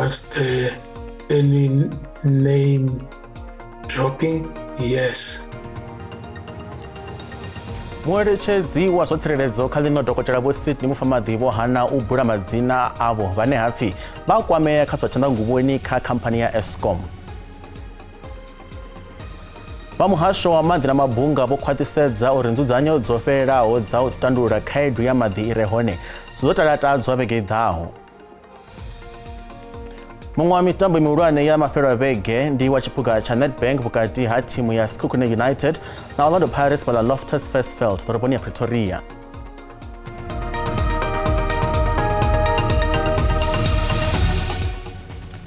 Was there any name dropping? Yes. Mueletshedzi wa zwa tsireledzo kha ḽino dokotela vho Sydney Mufamadi vho hana u bula madzina avho vhane hapfi vha kwamea kha zwa tshanḓanguvhoni kha khamphani ya Eskom. Vha muhasho wa maḓi na mabunga vho khwaṱhisedza uri nzudzanyo dzo fhelelaho dza u tandulula khaedu ya maḓi i re hone zwi ḓo talatadzwa vhege i ḓaho. Muṅwe wa mitambo mihulwane ya mafhelo a vhege ndi wa tshiphuga tsha Nedbank vhukati ha thimu ya Sekhukhune United na Orlando Pirates vha ḽa Loftus Versfeld ḓoroboni ya Pretoria.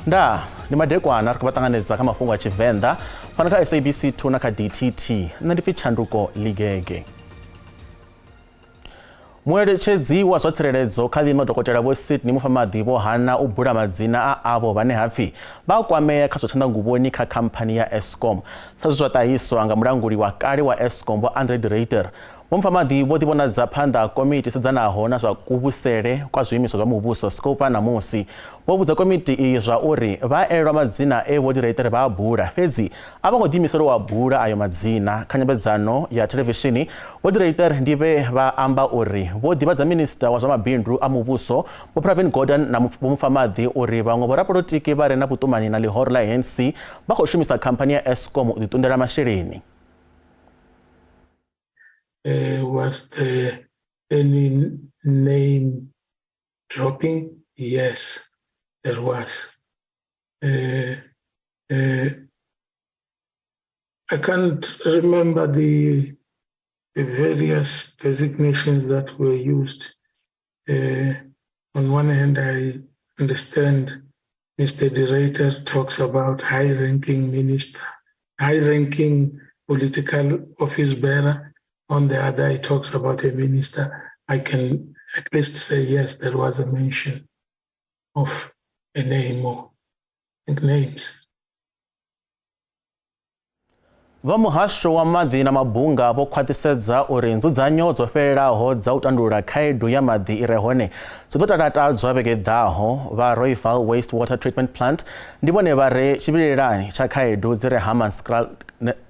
Nda ndi madekwana ri khou vha ṱanganedza kha mafhungo a Tshivenda fhano kha SABC 2 na kha DTT. Nṋe ndi pfi Tshanduko Ligege. Mueletshedzi wa zwa tsireledzo kha ḽino dokotela vho Sydney Mufamadi vho hana u bula madzina a avho vhane hapfi vha kwamea kha zwa tshanḓanguvhoni kha khamphani ya Eskom. Sa zwa ṱahiswa nga mulanguli wa kale wa Eskom vho Andre de Ruyter. Vho Mufamadi vho ḓivhonadza phanḓa komiti sedzanaho na zwa kuvhusele kwa zwiimiswa zwa muvhuso Scopa na musi vho vhudza komiti iyi zwa uri vha elelwa madzina vho de Ruyter vha a bula fhedzi a vha khou ḓiimisela u a bula ayo madzina. Kha nyambedzano ya televishini vho de Ruyter ndi vhe vha amba uri vho ḓivhadza minista wa zwa mabindu a muvhuso vho Pravin Gordhan na vho Mufamadi uri vhaṅwe vhorapolotiki vha re na vhuṱumani na ḽihoro ḽa ANC vha khou shumisa khamphani ya Eskom u ḓiṱunḓela masheleni. Was there any name dropping? Yes, there was. I can't remember the various designations that were used. On one hand, I understand Mr. De Ruyter talks about high-ranking minister, high-ranking political office bearer. On the other, he talks about a minister. I can at least say, yes, there was a mention of a name or names. Vha muhasho wa maḓi na mabunga vho khwaṱhisedza uri nzudzanyo dzo fhelelaho dza u tandulula khaedu ya maḓi i re hone zwi ḓo talatadzwa vhege ḓaho. Vha Rooival Waste Water Treatment Plant ndi vhone vha re tshivhilelani tsha khaedu dzi re Hammanskraal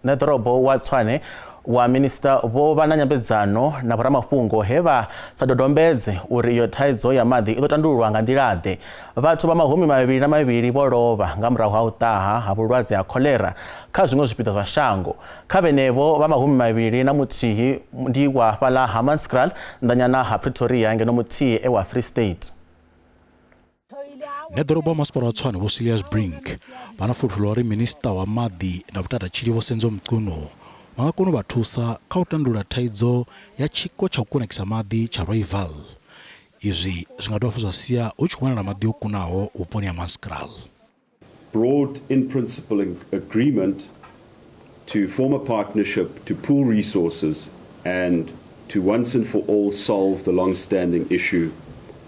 na ḓorobo wa Tshwane wa minista vho vha na nyambedzano na vhoramafhungo he vha sa dodombedze uri iyo thaidzo ya maḓi i ḓo tandululwa nga nḓilaḓe. Vhathu vha mahumi mavhili na mavhili vho lovha nga murahu ha u ṱaha ha vhulwadze ha kholera kha zwiṅwe zwipiḓa zwa shango. Kha vhenevho vha mahumi mavhili na muthihi ndi wa fhaḽa Hammanskraal ndanyana ha Pretoria ngeno muthihi wa Free State. Nedorobo masipala wa Tshwane vho Silas Brink vha na fulufhelo uri minista wa maḓi na vhutatatshili vho Senzo Mkuno vha nga kona u vha thusa kha u tandulula thaidzo ya tshiko tsha u kunakisa maḓi tsha Rooival. Izwi zwi nga dovha zwa sia hu tshi khou wanala maḓi o kunaho vhuponi ha Hammanskraal. Broad in principle agreement to form a partnership to pool resources and to once and for all solve the long-standing issue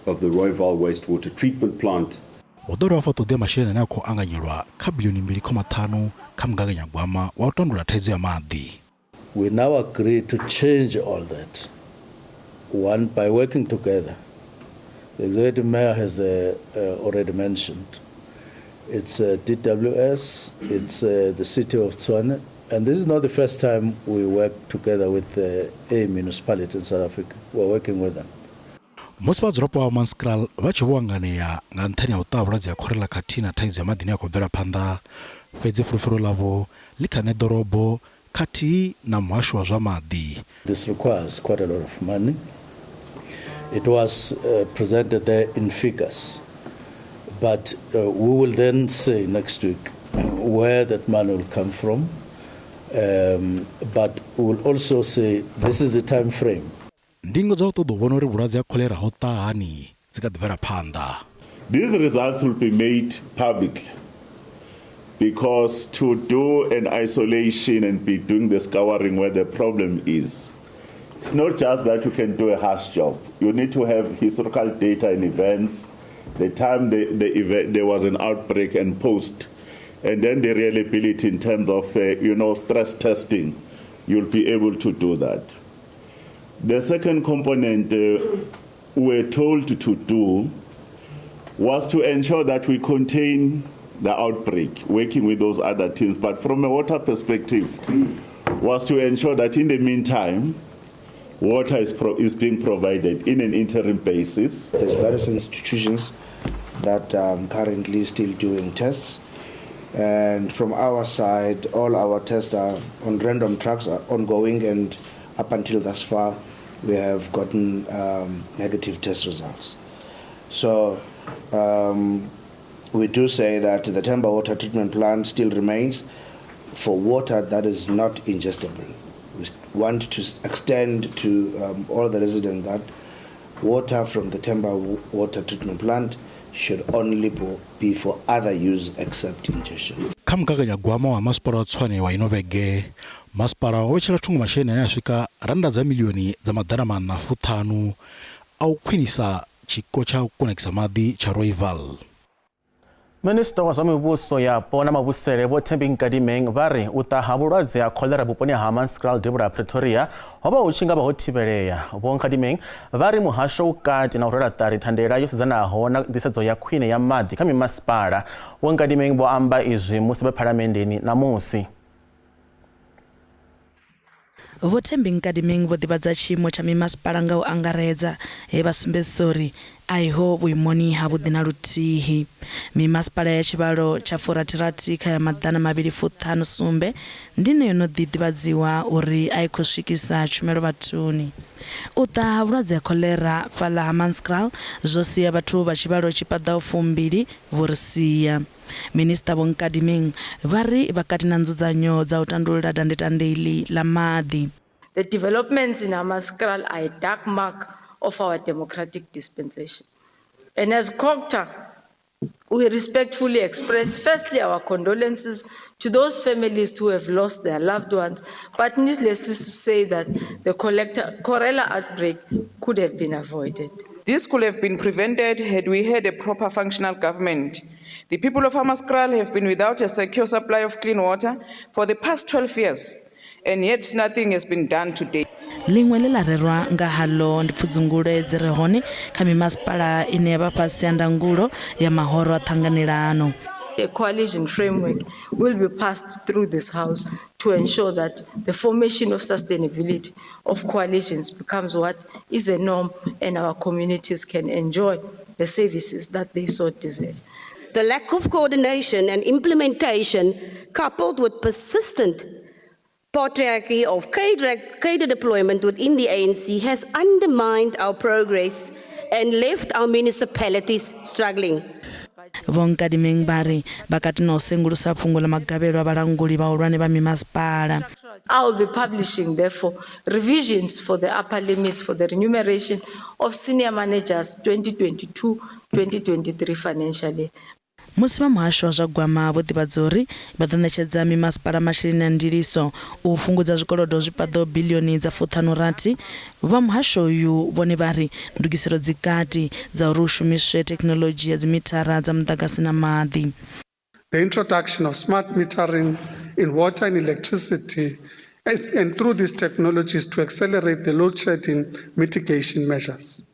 of the Rooival wastewater treatment plant. Hu ḓo dovha ṱoḓea masheleni ane a khou anganyelwa kha biḽioni 2.5 kha mugaganyagwama wa u tandulula thaidzo ya maḓi. We now agree to change all that. One, by working together. The executive mayor has already mentioned. It's DWS, it's the city of Tshwane, and this is not the first time we work together with a municipality in South Africa. We're working with them. Musi vhadzulapo wa Hammanskraal vha tshi vho anganea nga nṱhani ha u ṱavha vhulwadze ha khorela khathihi na thaidzo ya maḓi ine ya khou bvela phanḓa. Fhedzi fulufhelo ḽavho ḽi kha neḓorobo khathihi na muhasho wa zwa maḓi. This requires quite a lot of money. It was presented there in figures, but we will then say next week where that money will come from, but we will also say this is the time frame. Ndingo dza u ṱoḓa u vhona uri vhulwadze ha kholera ho ṱahani dzi kha ḓi bvela phanḓa. These results will be made publicly because to do an isolation and be doing the scouring where the problem is, it's not just that you can do a harsh job. You need to have historical data and events, the time the event, there was an outbreak and post, and then the reliability in terms of stress testing. You'll be able to do that. The second component we're told to do was to ensure that we contain the outbreak, working with those other teams. But from a water perspective, was to ensure that in the meantime, water is being provided in an interim basis. There's various institutions that are currently still doing tests. And from our side, all our tests are on random tracks, are ongoing, and up until thus far, we have gotten negative test results. So we do say that the Themba water treatment plant still remains for water that is not ingestible. We want to extend to all the residents that water from the Themba water treatment plant should only be for other use except ingestion. Kamkakanya gwama wa masipala wa Tshwane wa inovege masipala wawechela thungu mashene yaswika randa za milioni za madana mana futanu au khwinisa chiko cha kunakisa madhi cha Royal. Minister wa Mafhungo yapo na mavusele vo Tshivenda Nkadimeng vari utaha vulwadze ya cholera vuponi ha Hammanskraal debura Pretoria hoba uchinga ba hothiveleya vo Nkadimeng vari muhasho ukati na urela tari thandela yo sedzanaho na ndisedzo ya khwine ya maḓi kha mimasipala vo Nkadimeng vo amba izwi musi vha phalamendeni namusi. Vo Tshivenda Nkadimeng vo ḓivhadza tshiimo tsha mimasipala nga u angaredza he vha sumbedzisa uri aiho vhuimoni ha vhuḓi na luthihi. Mimasipala ya tshivhalo tsha 40 kha ya maḓana 250 sumbe ndine yo no ḓivhadziwa uri a i khou swikisa tshumelo vhathuni. U ṱaha vhulwadze ha cholera fhaḽa Hammanskraal zwo sia vhathu vha tshivhalo tshi paḓaho 2 vho ri sia. Minister Vho Nkadimeng vari vakati na nzudzanyo dza u tandulula dandetande iḽi la maḓi. The developments in Hammanskraal are a dark mark of our democratic dispensation. And as COGTA, we respectfully express firstly our condolences to those families who have lost their loved ones, but needless to say that the cholera outbreak could have been avoided. This could have been prevented had we had a proper functional government. The people of Hammanskraal have been without a secure supply of clean water for the past 12 years, and yet nothing has been done today. Liṅwe ḽe ḽa rerwa nga haḽo ndi pfudzungule dzi re hone kha mimasipala ine ya vha fhasi ya ndangulo ya mahoro a ṱhanganelano. A coalition framework will be passed through this House to ensure that the formation of sustainability of coalitions becomes what is a norm and our communities can enjoy the services that they so deserve. The lack of coordination and implementation, coupled with persistent patriarchy of cadre deployment within the ANC, has undermined our progress and left our municipalities struggling. Vo Nkadimeng vari vakati na u sengulusa fhungo la magavhelo a vhalanguli vhahulwane vha mimasipala. I will be publishing, therefore, revisions for the upper limits for the remuneration of senior managers 2022-2023 financial year. Musi vha muhasho wa zwa gwama vho ḓivhadza uri vha ḓo ṋetshedza mimasipala masheleni a ndiliso u fhungudza zwikolodo zwi paḓaho biḽioni dza 56. Vha muhasho uyu vhone vari ndugiselo dzikati dza uri u shumiswe thekhinolodzhi ya dzimithara dza muḓagasi na maḓi. The introduction of smart metering in water and electricity and through these technologies to accelerate the load shedding mitigation measures.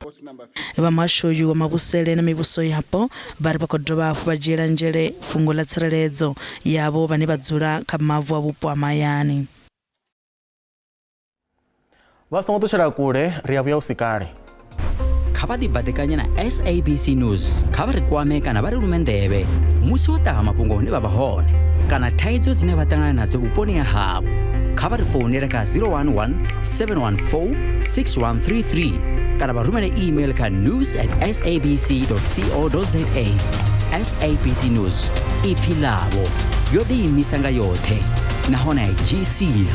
Vha muhasho uyu wa mavusele na mivhuso yapo vari vha khou dovha hafhu vha dzhiela nzhele fhungo la tsireledzo yavho vhane vha dzula kha mavu a vhupo ha mahayani. Vha songo ṱutshela kule ri a vhuya usikale. Kha vha ḓibadekanye na SABC News kha vha ri kwame kana vha ri lume nḓevhe musi wo ṱaha mafhungo hune vha vha hone kana thaidzo dzine vha ṱangana nadzo vhuponi ha havho. Kha vha ri founele kha 011 714 6133 kana vha rumele email kha news@sabc.co.za. SABC News ipfi ḽavho yo ḓiimisa nga yoṱhe nahone a i dzhii sia.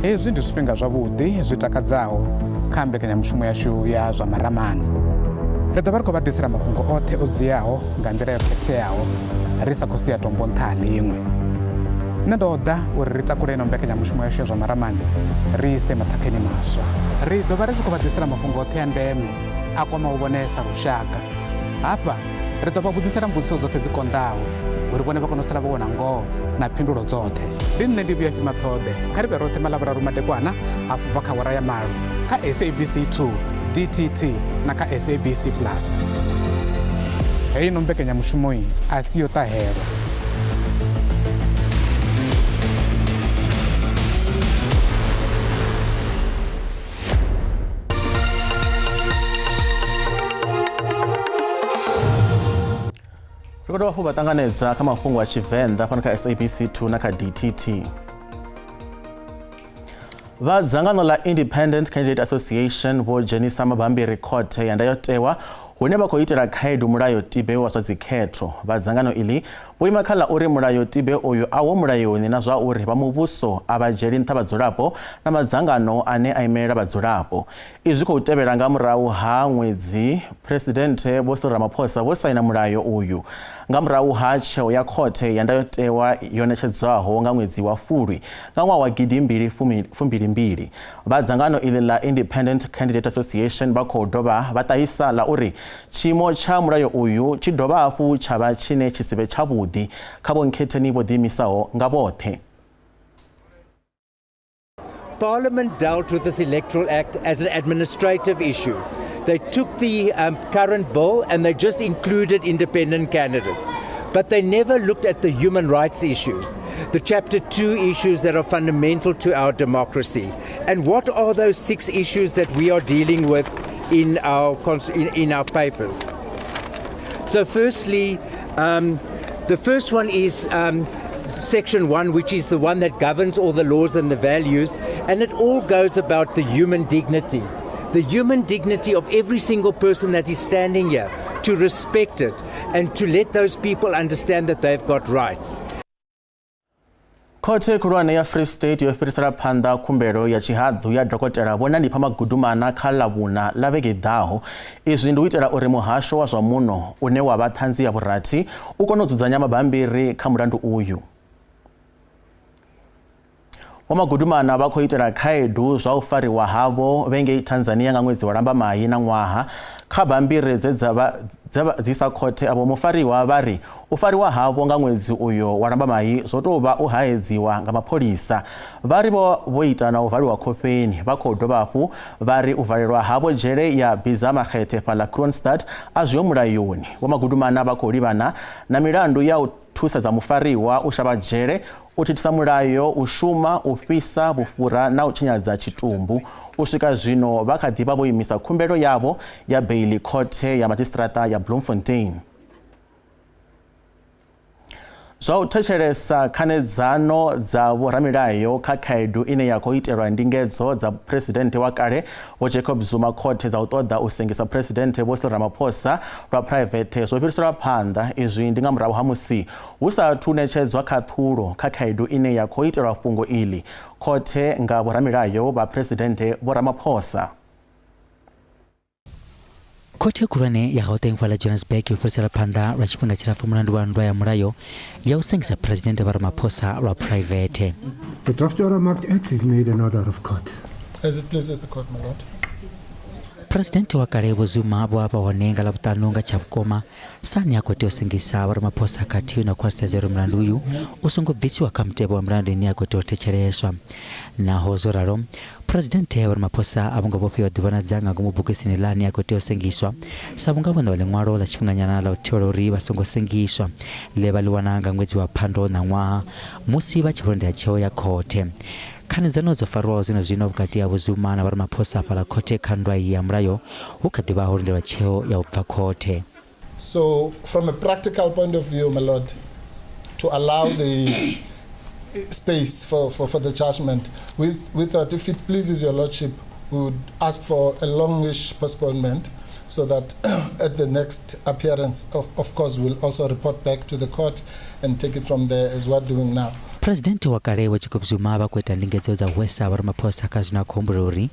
Hezwi ndi zwifhinga zwavhuḓi zwi takadzaho kha mbekanyamushumo yashu ya zwa maramani. Ri ḓo vha ri khou vha ḓisela mafhungo oṱhe o dziaho nga nḓila yo khetheaho ri sa khou sia tombo nṱha ha ḽiṅwe. Nṋe ndo ḓa uri ri takule ino mbekanyamushumo yashu ya zwa maramani ri ise maṱhakheni maswa. Ri ḓo vha ri tshi khou vha ḓisela mafhungo oṱhe a ndeme a kwama u vhonesa lushaka. Hafha ri ḓo vha vhudzisela mbudziso dzoṱhe dzi konḓaho uri vone va konosela va wona ngoho na phindulo dzoṱhe ndi nne ndi vhuya fhima ṱhoḓe kha ri vhe roṱhe malavhuraru madekwana hafu bva kha awara ya malo kha SABC 2 DTT na kha SABC Plus. Heyi no mbekanyamushumo iyi a si yo ṱahela. Rikodo vhafu vha ṱanganedza kha mafhungo a Tshivenda fhano kha SABC 2 na kha DTT. Vha dzangano la Independent Candidate Association vho dzhenisa mabambiri khothe ya ndayotewa hune vha khou itela khaedu mulayotibe wa zwa dzikhetho. Vha dzangano iḽi vho ima kha ḽa uri mulayotibe uyu a wo mulayoni na zwa uri vha muvhuso a vha dzheli nṱha vhadzulapo na madzangano ane a imelela vhadzulapo. Izwi khou tevhela nga murahu ha ṅwedzi Presidente Vho Cyril Ramaphosa vho saina mulayo uyu. Nga murahu ha tsheo ya khothe ya ndayotewa yo ṋetshedzwaho nga ṅwedzi wa Fulwi nga ṅwaha wa 2022. Vha dzangano iḽi ḽa Independent Candidate Association vha khou dovha vha ṱahisa ḽa uri tshiimo tsha mulayo uyu tshi dovha hafhu tsha vha tshine tshi si vhe tshavhuḓi kha vhonkheteni vho ḓiimisaho nga vhoṱhe. Parliament dealt with this Electoral Act as an administrative issue. They took the current bill and they just included independent candidates. But they never looked at the human rights issues, the Chapter 2 issues that are fundamental to our democracy. And what are those 6 issues that we are dealing with in our papers? So firstly, the first one is Section 1, which is the one that governs all the laws and the values, and it all goes about the human dignity. The human dignity of every single person that is standing here, to respect it and to let those people understand that they've got rights. Khothe khulwane ya Free State yo fhirisela phanḓa khumbelo ya tshihaḓu ya dokotela Vho Nandipha Magudumana kha ḽavhuna ḽa vhege ḓaho. Izwi ndi u itela uri muhasho wa zwa muno une wa vha ṱhanzi ya vhurathi u kone u dzudzanya mabambiri kha mulandu uyu. Vho Magudumana vha khou itela khaedu zwa u fariwa havho vhengei Tanzania nga ṅwedzi wa Lambamai na ṅwaha. Kha bambiri dzi sa khothe avho mufariwa vha ri u fariwa havho nga ṅwedzi uyo wa Lambamai zwo tou vha u haedziwa nga mapholisa. Vha ri vho ita na u valiwa khofheni. Vha khou dovha hafhu vha ri u valelwa havho dzhele ya Bizamakhethe fhaḽa Kroonstad a zwiho mulayoni. Vho Magudumana vha khou livhana na milandu ya u thusedza mufariwa u shavha dzhele, u thithisa mulayo, u shuma, u fhisa, vhufhura na u tshinyadza tshitumbu. U swika zwino vha kha ḓi vha vho imisa khumbelo yavho ya beiḽi khothe ya madzhisiṱiraṱa ya Bloemfontein. Zwa u thetshelesa khanedzano dza vhoramilayo kha khaedu ine ya khou itelwa ndingedzo dza Presidente wa kale Vho Jacob Zuma khothe dza u ṱoḓa u sengisa Presidente Vho Cyril Ramaphosa lwa private zwo fhiriselwa phanḓa. Izwi ndi nga murahu ha musi hu sathu ṋetshedzwa khaṱhulo kha khaedu ine ya khou itelwa fhungo iḽi khothe nga vhoramilayo vha Presidente Vho Ramaphosa. Khothe khulwane ya Gauteng fhaḽa Johannesburg yo fhirisela phanḓa lwa tshifhinga tshilapfu mulandu wa nndwa ya mulayo ya u sengisa Presidente Vho Ramaphosa lwa private. The draft order marked X is made an order of court. As it pleases the court, my lord. Presidente wa kale Vho Zuma vho avha hone nga ḽavhuṱanu nga Tshavhukoma sani a khou tea u sengisa Vho Ramaphosa khathihi na khwaṱhisedza uri mulandu uyu u songo bvisiwa kha mutevhe wa mulandu ine a khou tea u thetsheleswa. Naho zwo ralo, Presidente Vho Ramaphosa a vho ngo vhofhiwa ḓivhonadza nga ngomu bugusini ḽane a khou tea u sengiswa sa vhunga vho ṋewa ḽiṅwalo ḽa tshifhinganyana ḽa u thivhela uri vha songo sengiswa ḽe vha ḽi wana nga ṅwedzi wa Phando na ṅwaha musi vha tshi vhulondela tsheo ya khothe. Khanedzano dzo fariwaho zwino vhukati ha Vho Zuma na Vho Ramaphosa fhaḽa khothe kha nndwa iyi ya mulayo hu kha ḓi vha ho lindelwa tsheo ya u bva khothe. So from a practical point of view, my lord, to allow the space for the judgment, we thought if it pleases your lordship, we would ask for a longish postponement so that at the next appearance, of course, we'll also report back to the court and take it from there as we're doing now. Presidente wa kale Vho Jacob Zuma vha khou ita ndingedzo dza u hwesa Vho Ramaphosa kha zwino a khou humbula uri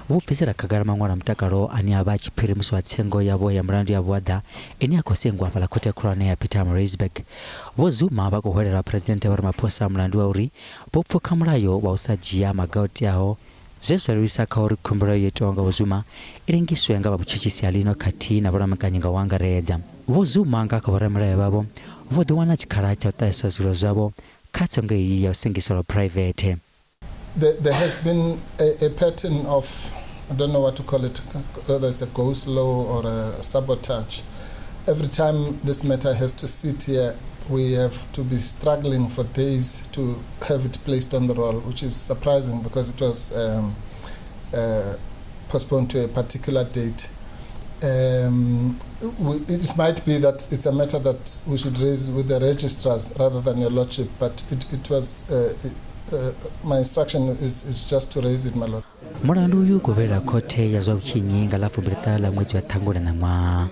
vho bvisela khagala maṅwalo a mutakalo ane a vha a tshiphiri musi wa tsengo yavho ya mulandu ya vhuaḓa ine a khou sengwa fhaḽa khothe khulwane ya Pietermaritzburg. Vho Zuma vha khou hwelela Presidente Vho Ramaphosa mulandu wa uri vho pfukha mulayo wa u sa dzhia maga o teaho zwe zwa livhisa kha uri khumbelo yo itiwa nga Vho Zuma i lengiswe nga vha vhutshutshisi ha lino khathihi na vhulamukanyi nga u angaredza. Vho Zuma nga kha vhoramilayo vhavho vo ḓi wana tshikhala tsha u ṱahisa zwilo zwavho kha tsongo iyi ya u sengisa lwa private. There has been a pattern of, I don't know what to call it, whether it's a go slow or a sabotage. Every time this matter has to sit here, we have to be struggling for days to have it placed on the roll, which is surprising because it was postponed to a particular date. It might be that it's a matter that we should raise with the registrars rather than your lordship, but it was my instruction is just to raise it, my lord. Mulandu uyu kuverera khothe ya zwa vhutshinyi nga ḽa 23 ṅwedzi wa Ṱhangule na ṅwaha.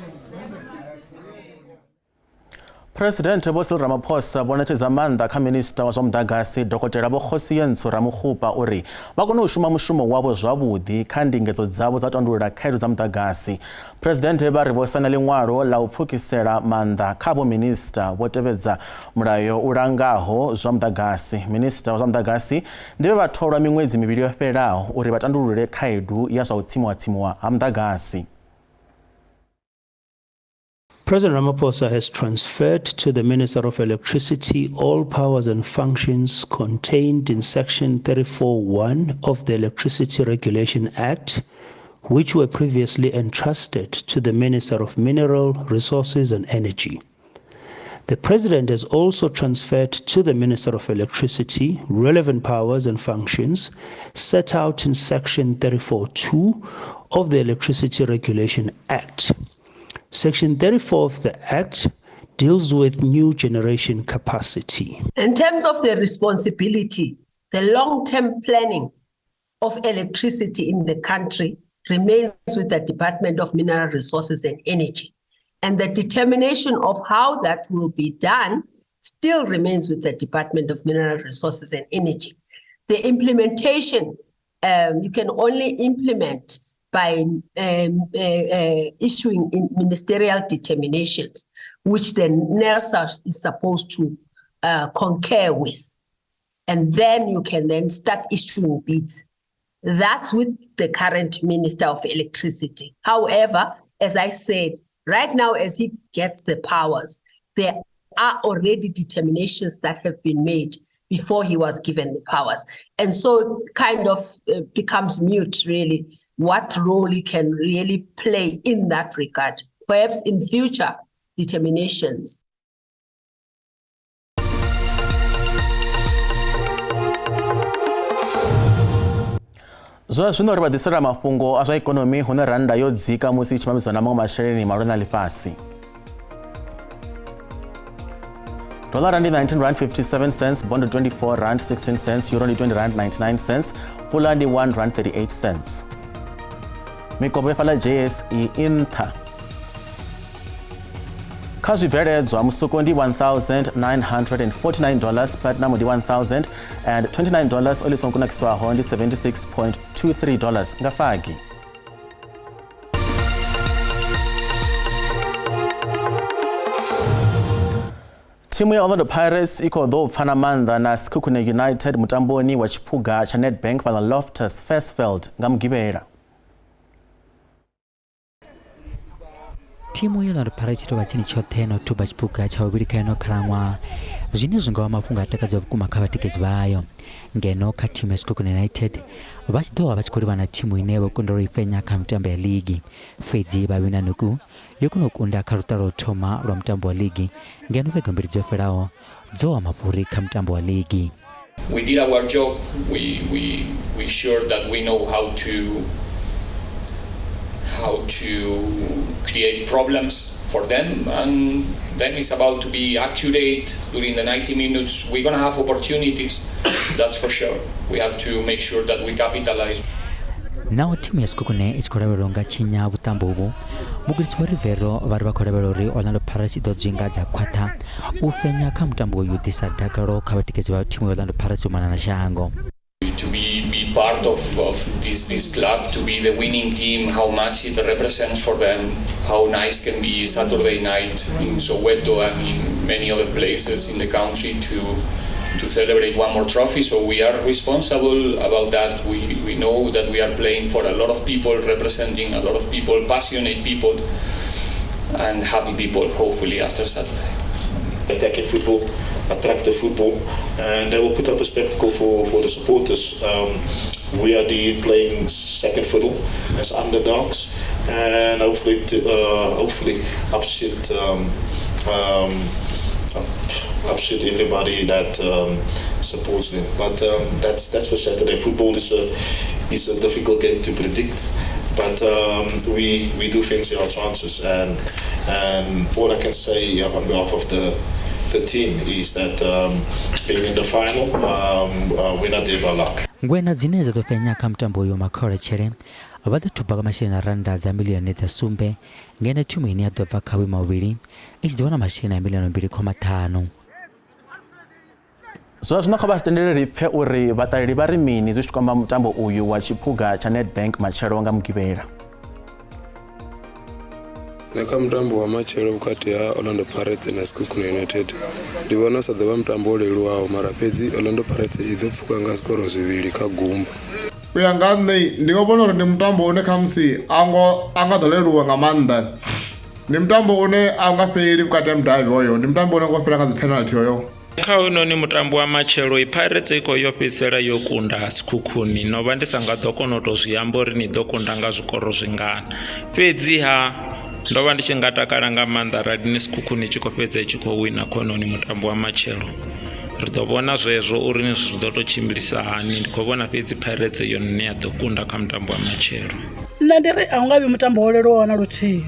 President Vho Cyril Ramaphosa vho ṋetshedza maanḓa kha minista wa zwa muḓagasi Dokotela Vho Kgosiyentsho Ramokgopa uri vha kone u shuma mushumo wavho zwavhuḓi kha ndingedzo dzavho dza tandulula khaedu dza muḓagasi. President vha ri vho saina ḽiṅwalo ḽa u pfukisela maanḓa kha vho minista vho tevhedza mulayo u langaho zwa muḓagasi. Minista wa zwa muḓagasi ndi vhe vha tholwa miṅwedzi mivhili yo fhelaho uri vha tandulule khaedu ya zwa u tsimuwa ha muḓagasi. President Ramaphosa has transferred to the Minister of Electricity all powers and functions contained in Section 34(1) of the Electricity Regulation Act, which were previously entrusted to the Minister of Mineral Resources and Energy. The President has also transferred to the Minister of Electricity relevant powers and functions set out in Section 34(2) of the Electricity Regulation Act. Section 34 of the Act deals with new generation capacity. In terms of the responsibility, the long-term planning of electricity in the country remains with the Department of Mineral Resources and Energy. And the determination of how that will be done still remains with the Department of Mineral Resources and Energy. The implementation, you can only implement by issuing ministerial determinations, which the NERSA is supposed to concur with. And then you can then start issuing bids. That's with the current Minister of Electricity. However, as I said, right now, as he gets the powers, there are already determinations that have been made before he was given the powers. And so it kind of becomes mute, really, what role he can really play in that regard. Perhaps in future determinations. Zwa zwino ri vha ḓisela mafhungo a zwa ikonomi hune rannda yo dzika musi i tshi mamiswa na maṅwe masheleni malwa na ḽifhasi. Dollar rand 19 rand 57 cents, bond 24 rand 16 cents, euro 20 rand 99 cents, pula 1 rand 38 cents. Mikopo fala JSE inta. Kha zwibveledzwa musuku ndi $1,949, platinum ndi $1,029, oli sonkunakiswaho ndi $76.23 nga fagi. Timu ya Orlando Pirates iko ḓo pfana maanḓa na Sekhukhune United mutamboni wa tshiphuga cha Nedbank fhala Loftus Versfeld nga mugivhela. Timu ya Orlando Pirates tovha tsini tshoṱhe na u thuba tshiphuga tsha vhuvhili kha ino khalaṅwaha, zwine zwi nga vha mafhungo a takadza vhukuma kha vhatikedzi vhayo. Ngeno kha timu ya Sekhukhune United vha tshi ḓovha vha tshi khou livha na timu ine vho kundela u i fhenya kha mitambo ya ligi. Fhedzi vhavhina nuku yo kona u kunda kha luṱa lwa u thoma lwa mutambo wa ligi, ngeno vhege mbili dzo fhelaho dzo wa mafhuri kha mutambo wa ligi. We did our job. We sure that we know how to create problems for them, and then it's about to be accurate during the 90 minutes. We're going to have opportunities, that's for sure. We have to make sure that we capitalize. Naho timu ya Sekhukhune i tshi khou lavhelelwa nga tshinya vhuṱambo uvhu, mugudisi vho Rivero vha ri vha khou lavhelela uri Orlando Pirates i ḓo dzinga dza khwaṱha u fenya kha mutambo uyu ḓisa dakalo kha vhatikedzi vha timu ya Orlando Pirates u mona na shango. To be part of this club, to be the winning team, how much it represents for them, how nice can be Saturday night in Soweto and in many other places in the country to celebrate one more trophy. So we are responsible about that. We know that we are playing for a lot of people, representing a lot of people, passionate people and happy people, hopefully after Saturday. attacking football, attractive football, and they will put up a spectacle for the supporters. We are playing second fiddle as underdogs, and hopefully upset everybody that supports them. But that's for Saturday. Football is a difficult game to predict, but we do fancy our chances, and all I can say on behalf of the team is that being in the final, we're not there by luck. ngwena dzine zatopenya kha mtambo uyu makholechere vadathupa masheleni a randa za miliyoni dza sumbe ngene thimu ine ya dobva kha vhuima vhuvhili i tshi ḓi wana masheleni a miliyoni 2.5. Zwino kha vha tendele ri pfe uri vhaṱaleli vha ri mini zwi tshi kwama mutambo uyu wa tshiphuga tsha Nedbank matshelo nga Mugivhela. Kha mutambo wa matshelo vhukati ha Orlando Pirates na Sekhukhune United ndi vhona sa ḓovha mutambo wo leluwaho, mara fhedzi Orlando Pirates i ḓo pfuka nga skoro 2 kha gumba. U ya nga nṋe ndi nga vhona uri ndi mutambo une khamusi a nga ḓo leluwa nga maanḓa. Ndi mutambo une a nga fheli vhukati ha mudavhi hoyo, ndi mutambo une nga fhela nga dzi penalty hoyo. Kha hoyunoni mutambo wa matshelo Pirates i khou yo fhedzisela yo kunda Sekhukhune, no vha ndi sa nga ḓo kona u tou zwi amba uri ni ḓo kunda nga zwikoro zwingana. Fhedziha ndo vha ndi tshi nga takala nga maanḓa arali ni Sekhukhune i tshi khou fhedza i tshi khou wina kha hoyunoni mutambo wa matshelo. Ri ḓo vhona zwezwo uri ni zwi ḓo tou tshimbilisa hani. Ndi khou vhona fhedzi Pirates yone ya ḓo kunda kha mutambo wa matshelo. Nṋe ndi ri a hu nga vhi mutambo wo leluwaho na luthihi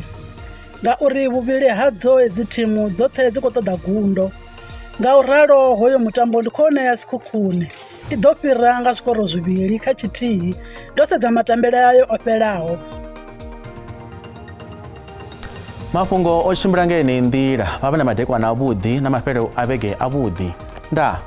ngauri vhuvhili hadzo hedzi thimu dzoṱhe dzi khou ṱoḓa gundo. Nga u ralo hoyo mutambo ndi khone ya Sekhukhune i ḓo fhira nga zwikoro 2 kha tshithihi ndo sedza matambele ayo o fhelaho. Mafhungo o tshimbila ngeni nḓila vha vha na madekwana avhuḓi na mafhelo a vhege avhuḓi. Ndaa.